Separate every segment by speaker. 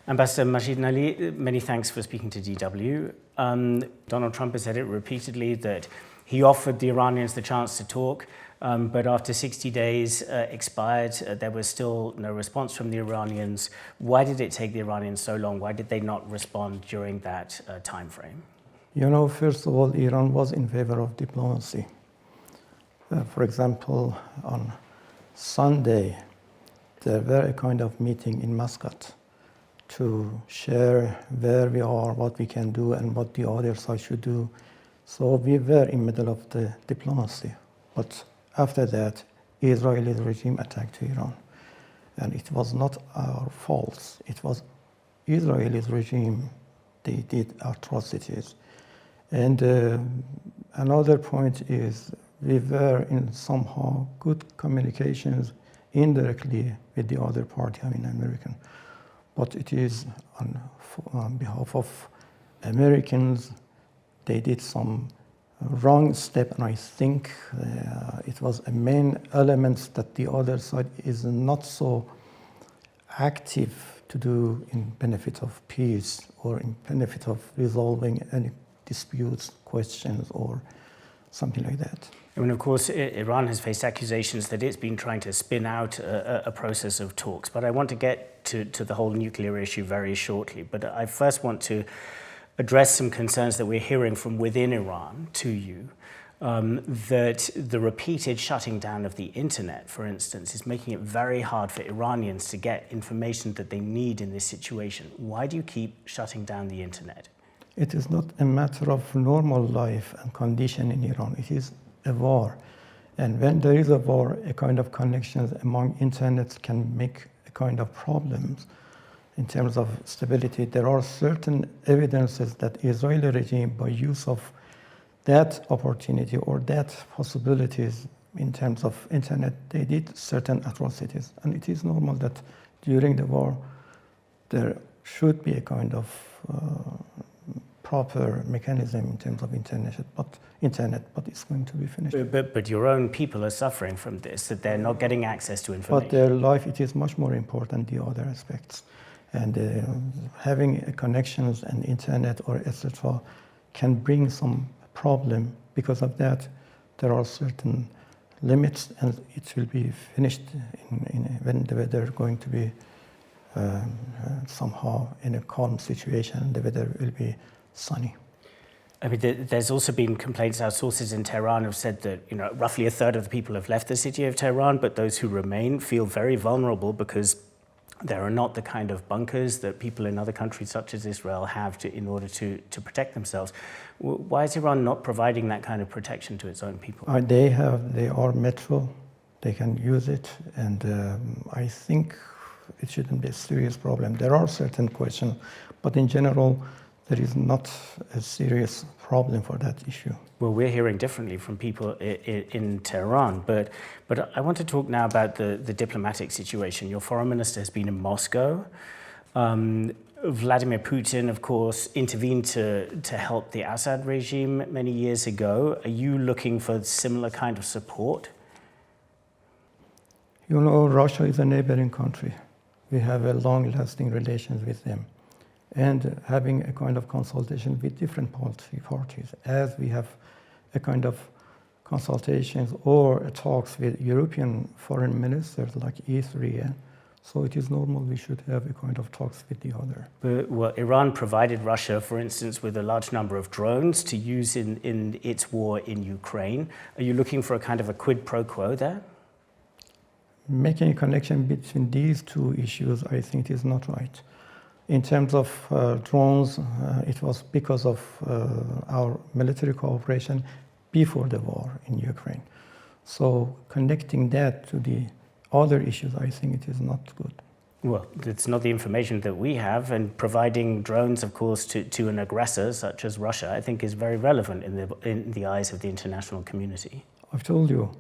Speaker 1: Ambassador Majid Nili, many thanks for speaking to DW. Donald Trump has said it repeatedly that he offered the Iranians the chance to talk, but after 60 days expired, there was still no response from the Iranians. Why did it take the Iranians so long? Why did they not respond during that time frame?
Speaker 2: You know, first of all, Iran was in favor of diplomacy. For example, on Sunday, there were a kind of meeting in Muscat to share where we are, what we can do, and what the other side should do. So we were in the middle of the diplomacy. But after that, Israeli regime attacked Iran. And it was not our fault. It was Israeli regime. They did atrocities. And another point is we were in somehow good communications indirectly with the other party, I mean American. But it is on behalf of Americans, they did some wrong step, and I think it was a main element that the other side is not so active to do in benefit of peace or in benefit of resolving any disputes, questions, or something like that.
Speaker 1: I mean, of course, Iran has faced accusations that it's been trying to spin out a process of talks, but I want to get to the whole nuclear issue very shortly. But I first want to address some concerns that we're hearing from within Iran to you, that the repeated shutting down of the internet, for instance, is making it very hard for Iranians to get information that they need in this situation. Why do you keep shutting down the internet?
Speaker 2: It is not a matter of normal life and condition in Iran. It is a war. And when there is a war, a kind of connections among internets can make a kind of problems in terms of stability. There are certain evidences that Israeli regime, by use of that opportunity or that possibilities in terms of internet, they did certain atrocities. And it is normal that during the war, there should be a kind of proper mechanism in terms of internet, but it's going to be finished.
Speaker 1: But your own people are suffering from this, that they're not getting access to information.
Speaker 2: But their life, it is much more important, the other aspects. And having connections and internet or etc. can bring some problem. Because of that, there are certain limits, and it will be finished when the weather is going to be somehow in a calm situation. The weather will be sunny.
Speaker 1: I mean, there's also been complaints. Our sources in Tehran have said that, you know, roughly a third of the people have left the city of Tehran, but those who remain feel very vulnerable because there are not the kind of bunkers that people in other countries such as Israel have in order to protect themselves. Why is Iran not providing that kind of protection to its own people?
Speaker 2: They are metro, they can use it, and I think it shouldn't be a serious problem. There are certain questions, but in general, there is not a serious problem for that issue.
Speaker 1: Well, we're hearing differently from people in Tehran, but I want to talk now about the diplomatic situation. Your foreign minister has been in Moscow. Vladimir Putin, of course, intervened to help the Assad regime many years ago. Are you looking for similar kind of support?
Speaker 2: You know, Russia is a neighboring country. We have a long-lasting relations with them. And having a kind of consultation with different parties, as we have a kind of consultations or talks with European foreign ministers like E3. So it is normal we should have a kind of talks with the other.
Speaker 1: But, well, Iran provided Russia, for instance, with a large number of drones to use in its war in Ukraine. Are you looking for a kind of a quid pro quo there?
Speaker 2: Making a connection between these two issues, I think, is not right. In terms of drones, it was because of our military cooperation before the war in Ukraine. So connecting that to the other issues, I think it is not good.
Speaker 1: Well, it's not the information that we have, and providing drones, of course, to an aggressor such as Russia, I think is very relevant in the eyes of the international community.
Speaker 2: I've told you,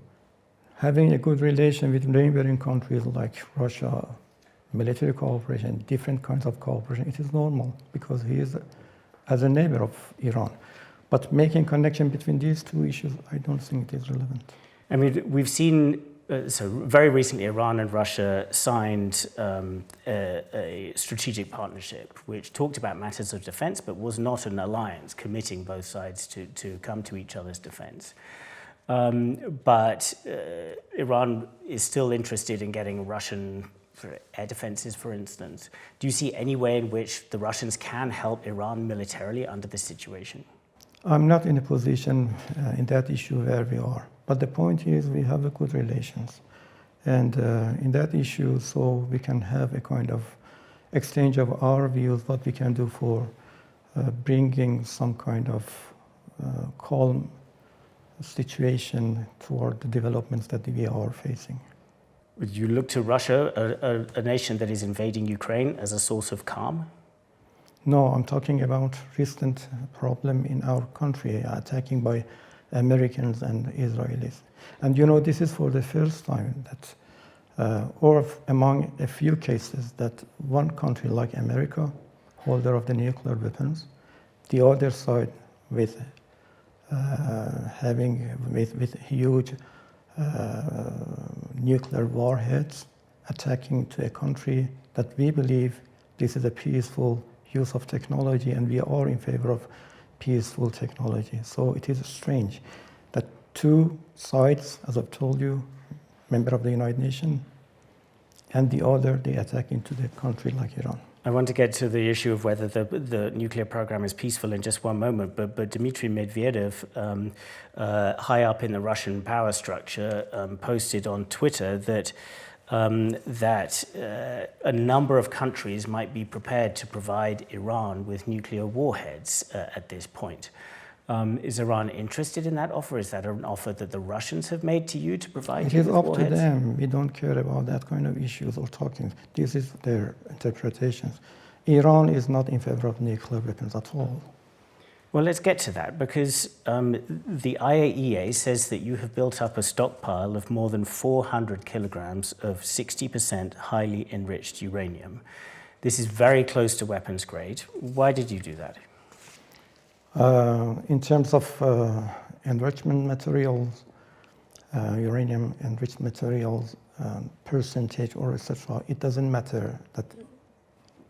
Speaker 2: having a good relation with neighboring countries like Russia, military cooperation, different kinds of cooperation, it is normal because he is as a neighbor of Iran. But making connection between these two issues, I don't think it is relevant.
Speaker 1: I mean, we've seen So very recently, Iran and Russia signed a strategic partnership which talked about matters of defense, but was not an alliance committing both sides to come to each other's defense. But Iran is still interested in getting Russian air defenses, for instance. Do you see any way in which the Russians can help Iran militarily under this situation?
Speaker 2: I'm not in a position in that issue where we are. But the point is we have a good relations. And in that issue, so we can have a kind of exchange of our views, what we can do for bringing some kind of calm situation toward the developments that we are facing.
Speaker 1: Would you look to Russia, a nation that is invading Ukraine, as a source of calm?
Speaker 2: No, I'm talking about recent problem in our country, attacking by Americans and Israelis. And you know, this is for the first time that, or among a few cases, that one country like America, holder of the nuclear weapons, the other side with with huge nuclear warheads, attacking to a country that we believe this is a peaceful use of technology, and we are in favor of peaceful technology. So it is strange that two sides, as I've told you, member of the United Nations, and the other, they attack into the country like Iran.
Speaker 1: I want to get to the issue of whether the nuclear program is peaceful in just one moment, but Dmitry Medvedev, high up in the Russian power structure, posted on Twitter that a number of countries might be prepared to provide Iran with nuclear warheads at this point. Is Iran interested in that offer? Is that an offer that the Russians have made to you to provide you with warheads?
Speaker 2: It is up to them. We don't care about that kind of issues or talking. This is their interpretations. Iran is not in favor of nuclear weapons at all.
Speaker 1: Well, let's get to that, because the IAEA says that you have built up a stockpile of more than 400 kilograms of 60% highly enriched uranium. This is very close to weapons grade. Why did you do that?
Speaker 2: In terms of enrichment materials, uranium enriched materials, percentage or etc., it doesn't matter that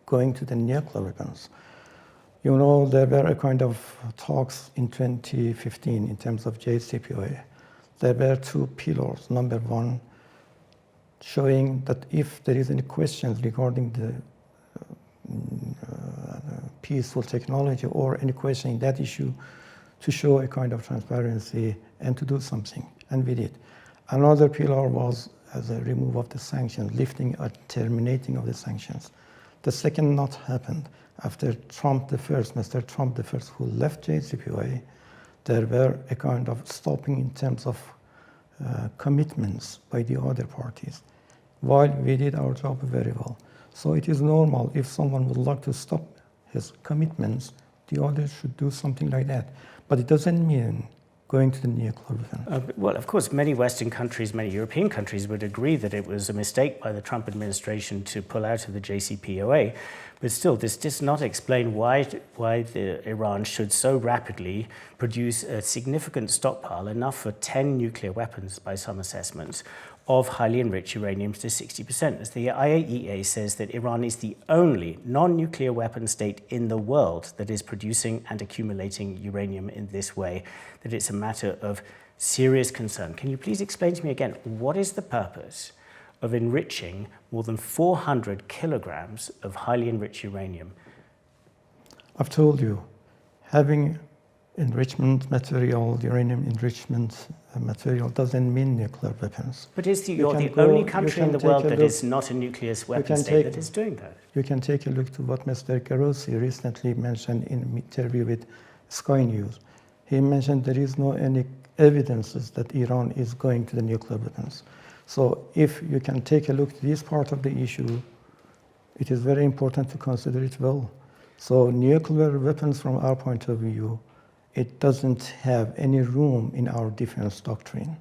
Speaker 2: going to the nuclear weapons. You know, there were a kind of talks in 2015 in terms of JCPOA. There were two pillars. Number one, showing that if there is any questions regarding the peaceful technology or any question in that issue, to show a kind of transparency and to do something, and we did. Another pillar was as a remove of the sanctions, lifting or terminating of the sanctions. The second not happened. After Mr. Trump the first, who left JCPOA, there were a kind of stopping in terms of commitments by the other parties, while we did our job very well. So it is normal if someone would like to stop his commitments, the others should do something like that. But it doesn't mean going to the nuclear weapon.
Speaker 1: Well, of course, many Western countries, many European countries would agree that it was a mistake by the Trump administration to pull out of the JCPOA. But still, this does not explain why Iran should so rapidly produce a significant stockpile, enough for 10 nuclear weapons by some assessments, of highly enriched uranium to 60%. As the IAEA says that Iran is the only non-nuclear weapon state in the world that is producing and accumulating uranium in this way, that it's a matter of serious concern. Can you please explain to me again, what is the purpose of enriching more than 400 kilograms of highly enriched uranium?
Speaker 2: I've told you, having enrichment material, uranium enrichment material doesn't mean nuclear weapons.
Speaker 1: But you're the only country in the world that is not a nuclear weapon state that is doing that.
Speaker 2: You can take a look to what Mr. Grossi recently mentioned in an interview with Sky News. He mentioned there is no any evidences that Iran is going to the nuclear weapons. So if you can take a look at this part of the issue, it is very important to consider it well. So nuclear weapons from our point of view, it doesn't have any room in our defense doctrine.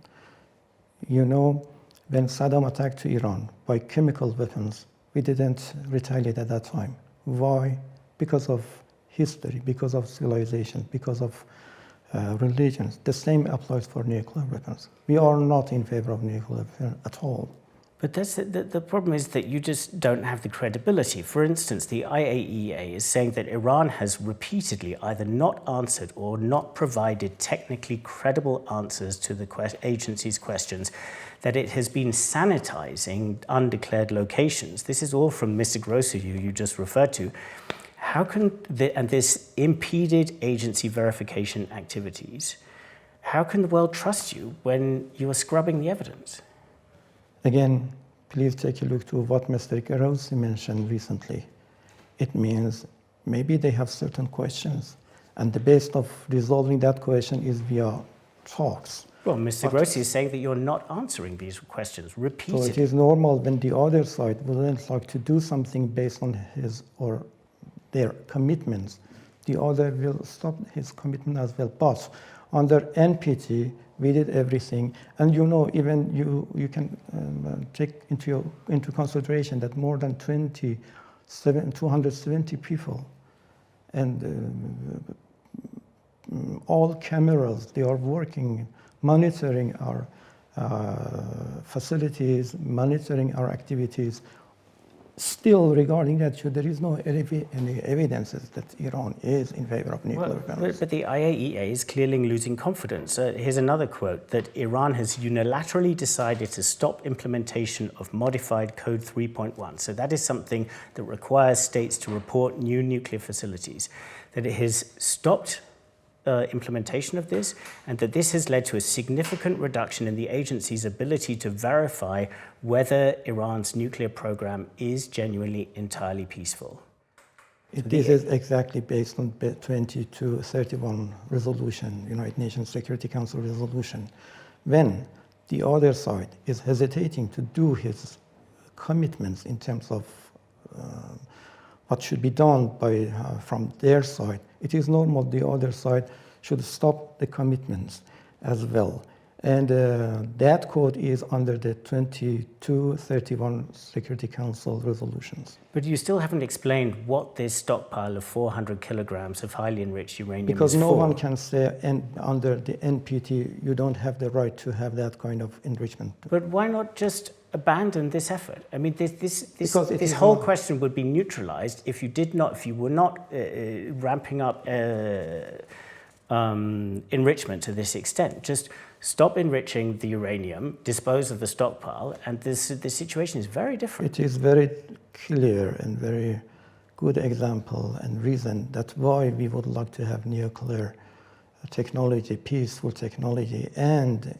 Speaker 2: You know, when Saddam attacked to Iran by chemical weapons, we didn't retaliate at that time. Why? Because of history, because of civilization, because of religions. The same applies for nuclear weapons. We are not in favor of nuclear weapons at all.
Speaker 1: But that's the problem is that you just don't have the credibility. For instance, the IAEA is saying that Iran has repeatedly either not answered or not provided technically credible answers to the agency's questions, that it has been sanitizing undeclared locations. This is all from Mr. Grossi, who you just referred to. How can and this impeded agency verification activities, how can the world trust you when you are scrubbing the evidence?
Speaker 2: Again, please take a look to what Mr. Grossi mentioned recently. It means maybe they have certain questions, and the base of resolving that question is via talks.
Speaker 1: Well, Mr. Grossi is saying that you're not answering these questions repeatedly.
Speaker 2: So it is normal when the other side wouldn't like to do something based on his or their commitments, the other will stop his commitment as well. But under NPT, we did everything, and even you can take into consideration that more than 270 people, and all cameras, they are working, monitoring our facilities, monitoring our activities. Still, regarding that issue, there is no any evidences that Iran is in favor of nuclear weapons.
Speaker 1: But the IAEA is clearly losing confidence. Here's another quote, that Iran has unilaterally decided to stop implementation of modified Code 3.1. So that is something that requires states to report new nuclear facilities, that it has stopped implementation of this, and that this has led to a significant reduction in the agency's ability to verify whether Iran's nuclear program is genuinely entirely peaceful.
Speaker 2: This is exactly based on 2231 resolution, United Nations Security Council resolution. When the other side is hesitating to do his commitments in terms of what should be done from their side, it is normal the other side should stop the commitments as well. And that code is under the 2231 Security Council resolutions.
Speaker 1: But you still haven't explained what this stockpile of 400 kilograms of highly enriched uranium
Speaker 2: because
Speaker 1: is for.
Speaker 2: Because no one can say under the NPT you don't have the right to have that kind of enrichment.
Speaker 1: But why not just abandon this effort? I mean, this whole question would be neutralized if you were not ramping up enrichment to this extent. Just stop enriching the uranium, dispose of the stockpile, and the situation is very different.
Speaker 2: It is very clear and very good example and reason that's why we would like to have nuclear technology, peaceful technology, and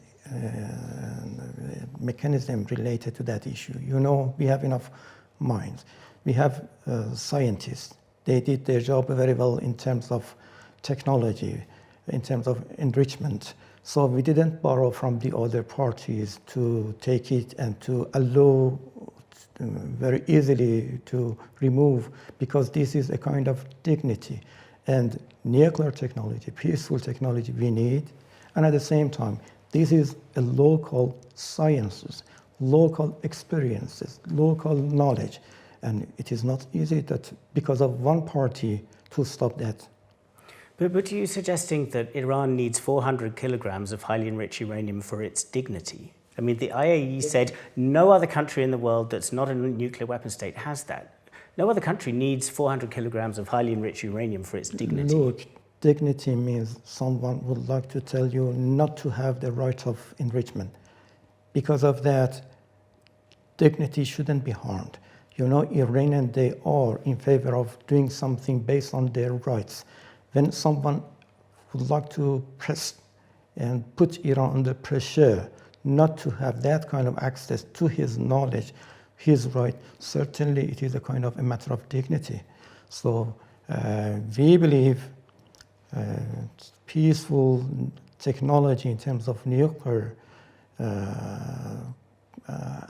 Speaker 2: mechanism related to that issue. We have enough minds. We have scientists. They did their job very well in terms of technology, in terms of enrichment. So we didn't borrow from the other parties to take it and to allow very easily to remove, because this is a kind of dignity. And nuclear technology, peaceful technology we need, and at the same time, this is a local sciences, local experiences, local knowledge. And it is not easy that because of one party to stop that.
Speaker 1: But are you suggesting that Iran needs 400 kilograms of highly enriched uranium for its dignity? I mean, the IAEA said no other country in the world that's not a nuclear weapon state has that. No other country needs 400 kilograms of highly enriched uranium for its dignity.
Speaker 2: Look, dignity means someone would like to tell you not to have the right of enrichment. Because of that, dignity shouldn't be harmed. Iranian, they are in favor of doing something based on their rights. When someone would like to press and put Iran under pressure not to have that kind of access to his knowledge, his right, certainly it is a kind of a matter of dignity. So we believe peaceful technology in terms of nuclear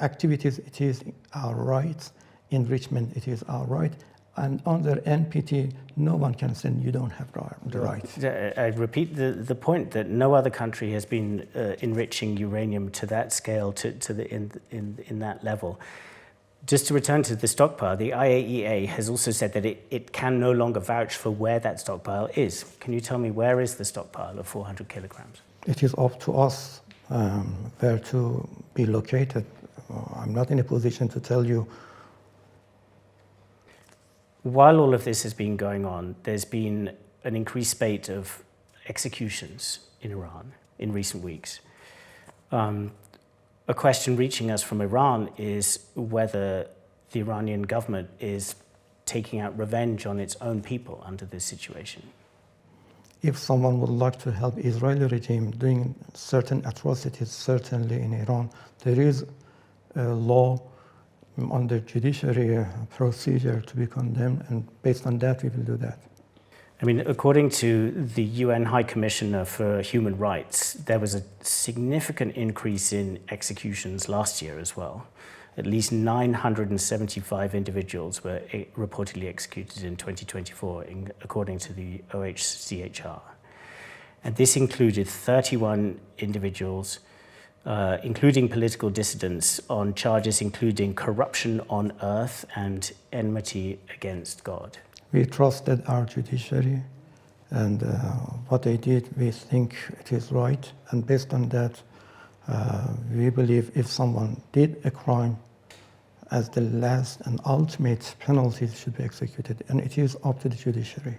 Speaker 2: activities, it is our right. Enrichment, it is our right. And under NPT, no one can say you don't have the right.
Speaker 1: I repeat the point that no other country has been enriching uranium to that scale, in that level. Just to return to the stockpile, the IAEA has also said that it can no longer vouch for where that stockpile is. Can you tell me where is the stockpile of 400 kilograms?
Speaker 2: It is up to us where to be located. I'm not in a position to tell you.
Speaker 1: While all of this has been going on, there's been an increased spate of executions in Iran in recent weeks. A question reaching us from Iran is whether the Iranian government is taking out revenge on its own people under this situation.
Speaker 2: If someone would like to help Israeli regime doing certain atrocities, certainly in Iran, there is a law under judiciary procedure to be condemned, and based on that, we will do that.
Speaker 1: I mean, according to the UN High Commissioner for Human Rights, there was a significant increase in executions last year as well. At least 975 individuals were reportedly executed in 2024, according to the OHCHR. And this included 31 individuals, including political dissidents, on charges including corruption on earth and enmity against God.
Speaker 2: We trusted our judiciary, and what they did, we think it is right. And based on that, we believe if someone did a crime, as the last and ultimate penalty should be executed, and it is up to the judiciary.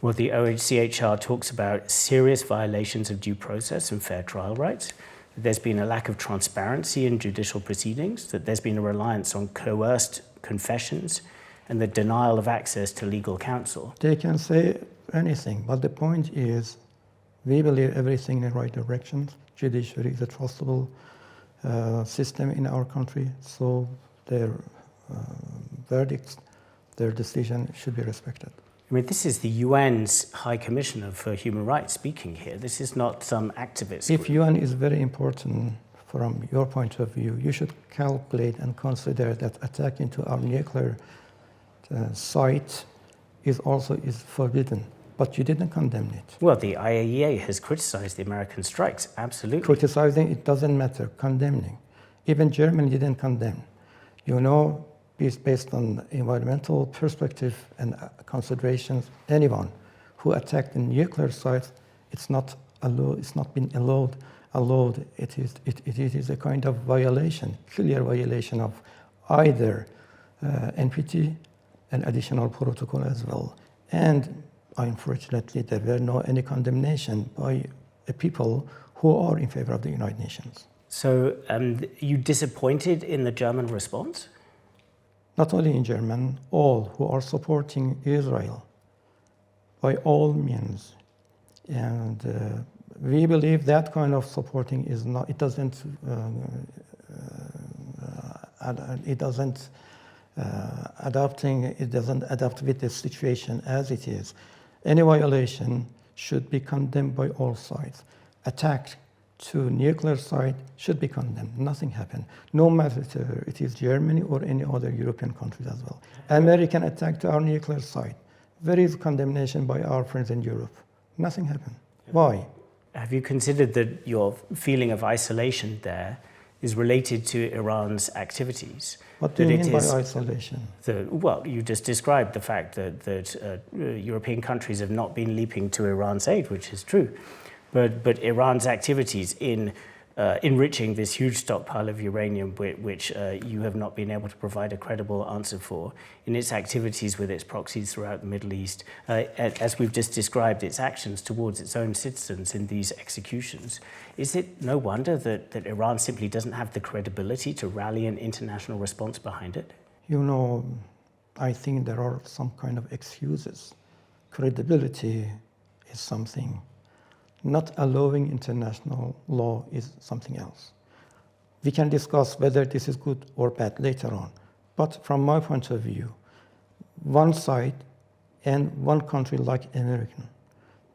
Speaker 1: Well, the OHCHR talks about serious violations of due process and fair trial rights. There's been a lack of transparency in judicial proceedings, that there's been a reliance on coerced confessions, and the denial of access to legal counsel.
Speaker 2: They can say anything, but the point is, we believe everything in the right direction. Judiciary is a trustable system in our country, so their verdicts, their decision should be respected.
Speaker 1: I mean, this is the UN's High Commissioner for Human Rights speaking here. This is not some activist group.
Speaker 2: If UN is very important from your point of view, you should calculate and consider that attack into our nuclear site is forbidden, but you didn't condemn it.
Speaker 1: Well, the IAEA has criticized the American strikes, absolutely.
Speaker 2: Criticizing, it doesn't matter, condemning. Even Germany didn't condemn. You know, based on environmental perspective and considerations, anyone who attacked a nuclear site, it's not been allowed. It is a kind of violation, clear violation of either NPT and additional protocol as well. And unfortunately, there were any condemnation by the people who are in favor of the United Nations.
Speaker 1: So you disappointed in the German response?
Speaker 2: Not only in Germany, all who are supporting Israel by all means. And we believe that kind of supporting is not, it doesn't adapt with the situation as it is. Any violation should be condemned by all sides. Attack to nuclear site should be condemned. Nothing happened. No matter it is Germany or any other European countries as well. American attack to our nuclear site. Where is condemnation by our friends in Europe? Nothing happened. Why?
Speaker 1: Have you considered that your feeling of isolation there is related to Iran's activities?
Speaker 2: What do you mean by isolation?
Speaker 1: Well, you just described the fact that European countries have not been leaping to Iran's aid, which is true. But Iran's activities in enriching this huge stockpile of uranium, which you have not been able to provide a credible answer for, in its activities with its proxies throughout the Middle East, as we've just described, its actions towards its own citizens in these executions, is it no wonder that Iran simply doesn't have the credibility to rally an international response behind it?
Speaker 2: You know, I think there are some kind of excuses. Credibility is something. Not allowing international law is something else. We can discuss whether this is good or bad later on. But from my point of view, one side and one country like American,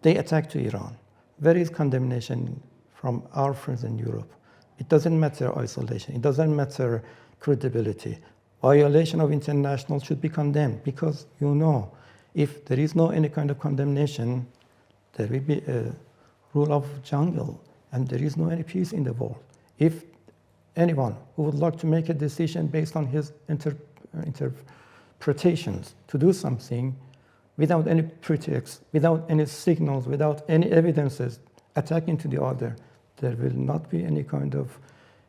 Speaker 2: they attack to Iran. Where is condemnation from our friends in Europe? It doesn't matter isolation. It doesn't matter credibility. Violation of international should be condemned because, you know, if there is no any kind of condemnation, there will be a rule of jungle, and there is no any peace in the world. If anyone who would like to make a decision based on his interpretations to do something without any pretext, without any signals, without any evidences, attacking to the other, there will not be any kind of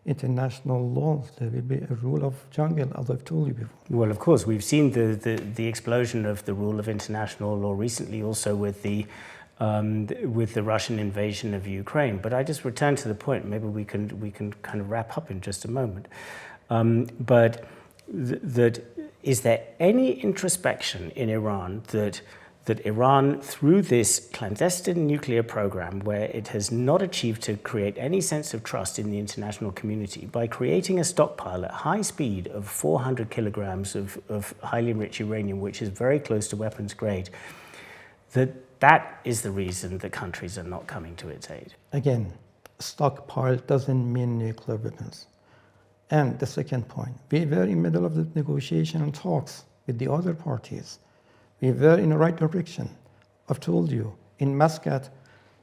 Speaker 2: international laws. There will be a rule of jungle, as I've told you before.
Speaker 1: Well, of course, we've seen the explosion of the rule of international law recently, also with the Russian invasion of Ukraine. But I just return to the point. Maybe we can kind of wrap up in just a moment. Is there any introspection in Iran that Iran, through this clandestine nuclear program, where it has not achieved to create any sense of trust in the international community, by creating a stockpile at high speed of 400 kilograms of highly enriched uranium, which is very close to weapons grade, that is the reason that countries are not coming to its aid?
Speaker 2: Again, stockpile doesn't mean nuclear weapons. And the second point, we were in the middle of the negotiation and talks with the other parties. We were in the right direction. I've told you, in Muscat,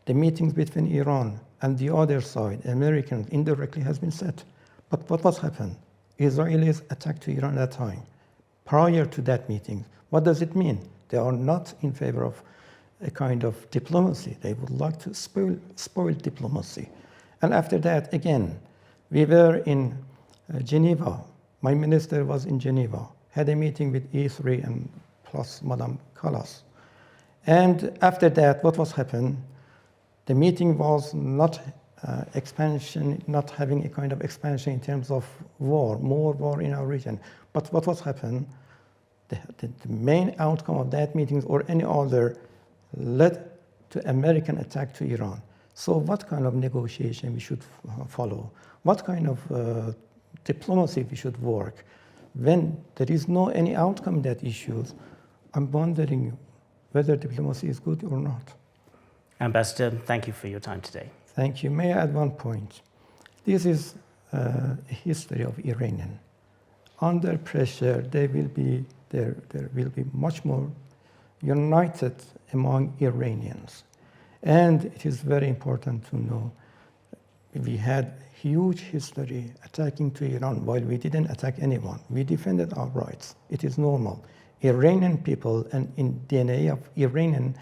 Speaker 2: the meetings between Iran and the other side, Americans, indirectly has been set. But what was happened? Israelis attacked to Iran at that time. Prior to that meeting, what does it mean? They are not in favor of a kind of diplomacy. They would like to spoil diplomacy. And after that, again, we were in Geneva. My minister was in Geneva, had a meeting with E3 and plus Madame Callas. And after that, what was happened? The meeting was not expansion, not having a kind of expansion in terms of war, more war in our region. But what was happened? The main outcome of that meeting or any other led to American attack to Iran. So what kind of negotiation we should follow? What kind of diplomacy we should work? When there is no any outcome in that issues, I'm wondering whether diplomacy is good or not.
Speaker 1: Ambassador, thank you for your time today.
Speaker 2: Thank you. May I add one point? This is a history of Iranian. Under pressure, there will be much more united among Iranians. And it is very important to know we had huge history attacking to Iran while we didn't attack anyone. We defended our rights. It is normal. Iranian people, and in DNA of Iranian,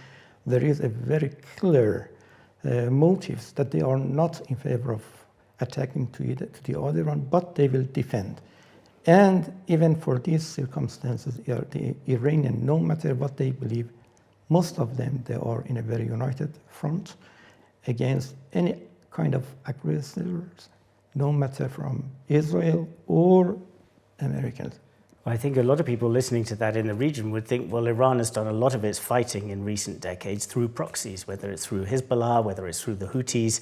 Speaker 2: there is a very clear motives that they are not in favor of attacking to the other one, but they will defend. And even for these circumstances, the Iranian, no matter what they believe, most of them, they are in a very united front against any kind of aggressors, no matter from Israel or Americans.
Speaker 1: I think a lot of people listening to that in the region would think, well, Iran has done a lot of its fighting in recent decades through proxies, whether it's through Hezbollah, whether it's through the Houthis,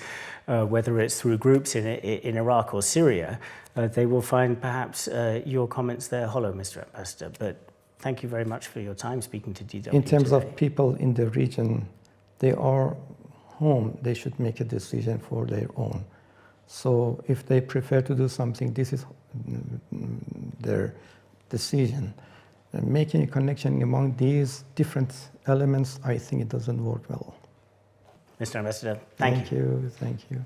Speaker 1: whether it's through groups in Iraq or Syria. They will find perhaps your comments there hollow, Mr. Ambassador. But thank you very much for your time speaking to DW
Speaker 2: In terms
Speaker 1: today.
Speaker 2: of people in the region, they are home. They should make a decision for their own. So if they prefer to do something, this is their decision. Making a connection among these different elements, I think it doesn't work well.
Speaker 1: Mr. Ambassador, thank you.
Speaker 2: Thank you.